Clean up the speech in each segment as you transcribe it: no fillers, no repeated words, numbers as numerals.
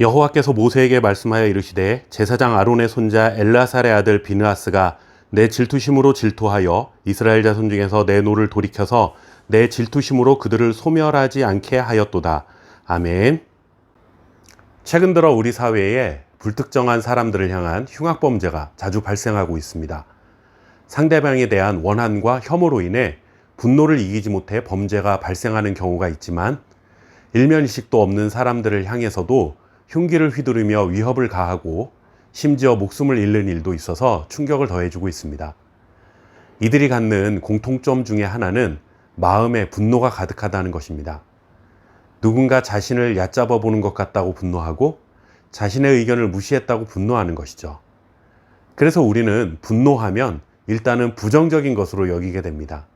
여호와께서 모세에게 말씀하여 이르시되 제사장 아론의 손자 엘라살의 아들 비느하스가 내 질투심으로 질투하여 이스라엘 자손 중에서 내 노를 돌이켜서 내 질투심으로 그들을 소멸하지 않게 하였도다. 아멘. 최근 들어 우리 사회에 불특정한 사람들을 향한 흉악범죄가 자주 발생하고 있습니다. 상대방에 대한 원한과 혐오로 인해 분노를 이기지 못해 범죄가 발생하는 경우가 있지만 일면의식도 없는 사람들을 향해서도 흉기를 휘두르며 위협을 가하고 심지어 목숨을 잃는 일도 있어서 충격을 더해주고 있습니다. 이들이 갖는 공통점 중에 하나는 마음에 분노가 가득하다는 것입니다. 누군가 자신을 얕잡아 보는 것 같다고 분노하고 자신의 의견을 무시했다고 분노하는 것이죠. 그래서 우리는 분노하면 일단은 부정적인 것으로 여기게 됩니다.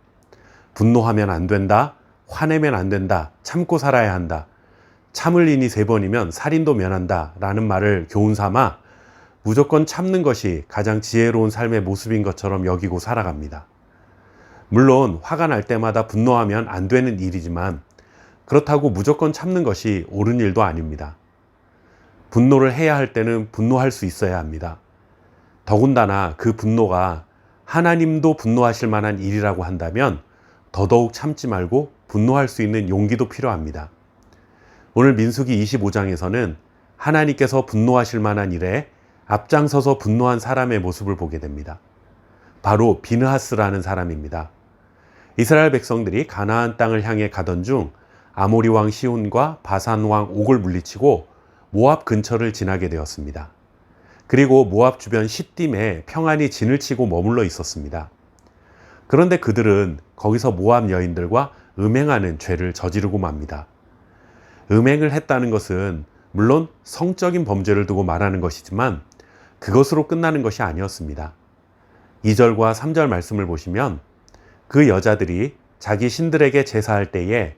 분노하면 안 된다, 화내면 안 된다, 참고 살아야 한다, 참을 인이 3번이면 살인도 면한다 라는 말을 교훈 삼아 무조건 참는 것이 가장 지혜로운 삶의 모습인 것처럼 여기고 살아갑니다. 물론 화가 날 때마다 분노하면 안 되는 일이지만 그렇다고 무조건 참는 것이 옳은 일도 아닙니다. 분노를 해야 할 때는 분노할 수 있어야 합니다. 더군다나 그 분노가 하나님도 분노하실 만한 일이라고 한다면 더더욱 참지 말고 분노할 수 있는 용기도 필요합니다. 오늘 민수기 25장에서는 하나님께서 분노하실 만한 일에 앞장서서 분노한 사람의 모습을 보게 됩니다. 바로 비느하스라는 사람입니다. 이스라엘 백성들이 가나안 땅을 향해 가던 중 아모리 왕 시온과 바산 왕 옥을 물리치고 모압 근처를 지나게 되었습니다. 그리고 모압 주변 시딤에 평안히 진을 치고 머물러 있었습니다. 그런데 그들은 거기서 모압 여인들과 음행하는 죄를 저지르고 맙니다. 음행을 했다는 것은 물론 성적인 범죄를 두고 말하는 것이지만 그것으로 끝나는 것이 아니었습니다. 2절과 3절 말씀을 보시면 그 여자들이 자기 신들에게 제사할 때에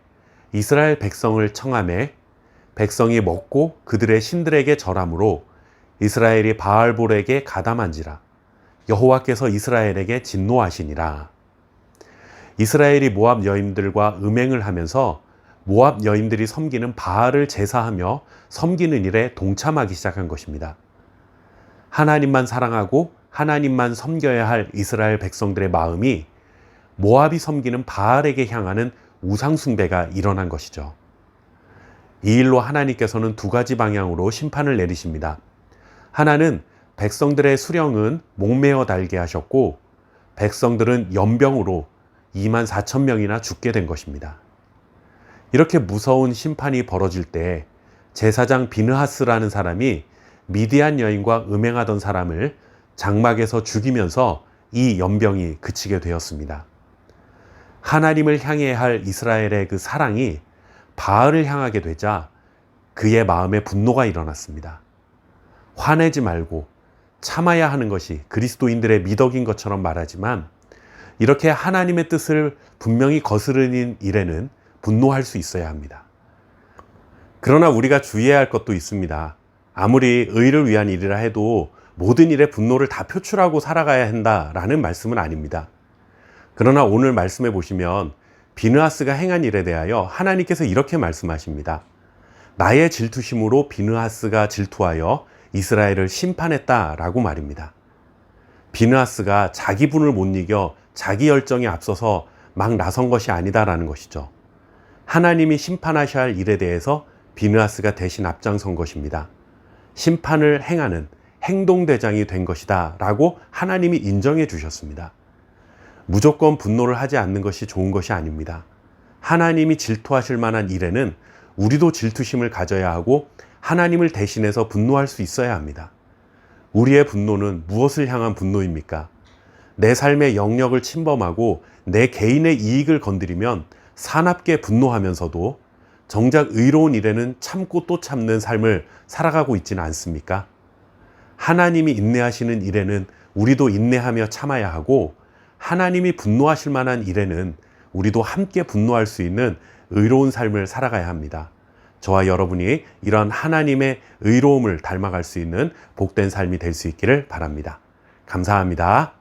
이스라엘 백성을 청하매 백성이 먹고 그들의 신들에게 절함으로 이스라엘이 바알볼에게 가담한지라 여호와께서 이스라엘에게 진노하시니라. 이스라엘이 모압 여인들과 음행을 하면서 모압 여인들이 섬기는 바알을 제사하며 섬기는 일에 동참하기 시작한 것입니다. 하나님만 사랑하고 하나님만 섬겨야 할 이스라엘 백성들의 마음이 모압이 섬기는 바알에게 향하는 우상숭배가 일어난 것이죠. 이 일로 하나님께서는 2가지 방향으로 심판을 내리십니다. 하나는 백성들의 수령은 목매어 달게 하셨고 백성들은 연병으로 24,000명이나 죽게 된 것입니다. 이렇게 무서운 심판이 벌어질 때 제사장 비느하스라는 사람이 미디안 여인과 음행하던 사람을 장막에서 죽이면서 이 연병이 그치게 되었습니다. 하나님을 향해야 할 이스라엘의 그 사랑이 바알을 향하게 되자 그의 마음에 분노가 일어났습니다. 화내지 말고 참아야 하는 것이 그리스도인들의 미덕인 것처럼 말하지만 이렇게 하나님의 뜻을 분명히 거스르는 일에는 분노할 수 있어야 합니다. 그러나 우리가 주의해야 할 것도 있습니다. 아무리 의를 위한 일이라 해도 모든 일에 분노를 다 표출하고 살아가야 한다라는 말씀은 아닙니다. 그러나 오늘 말씀해 보시면 비느하스가 행한 일에 대하여 하나님께서 이렇게 말씀하십니다. 나의 질투심으로 비느하스가 질투하여 이스라엘을 심판했다라고 말입니다. 비느하스가 자기 분을 못 이겨 자기 열정에 앞서서 막 나선 것이 아니다라는 것이죠. 하나님이 심판하셔야 할 일에 대해서 비느하스가 대신 앞장선 것입니다. 심판을 행하는 행동대장이 된 것이다 라고 하나님이 인정해 주셨습니다. 무조건 분노를 하지 않는 것이 좋은 것이 아닙니다. 하나님이 질투하실 만한 일에는 우리도 질투심을 가져야 하고 하나님을 대신해서 분노할 수 있어야 합니다. 우리의 분노는 무엇을 향한 분노입니까? 내 삶의 영역을 침범하고 내 개인의 이익을 건드리면 사납게 분노하면서도 정작 의로운 일에는 참고 또 참는 삶을 살아가고 있지는 않습니까? 하나님이 인내하시는 일에는 우리도 인내하며 참아야 하고 하나님이 분노하실 만한 일에는 우리도 함께 분노할 수 있는 의로운 삶을 살아가야 합니다. 저와 여러분이 이런 하나님의 의로움을 닮아갈 수 있는 복된 삶이 될 수 있기를 바랍니다. 감사합니다.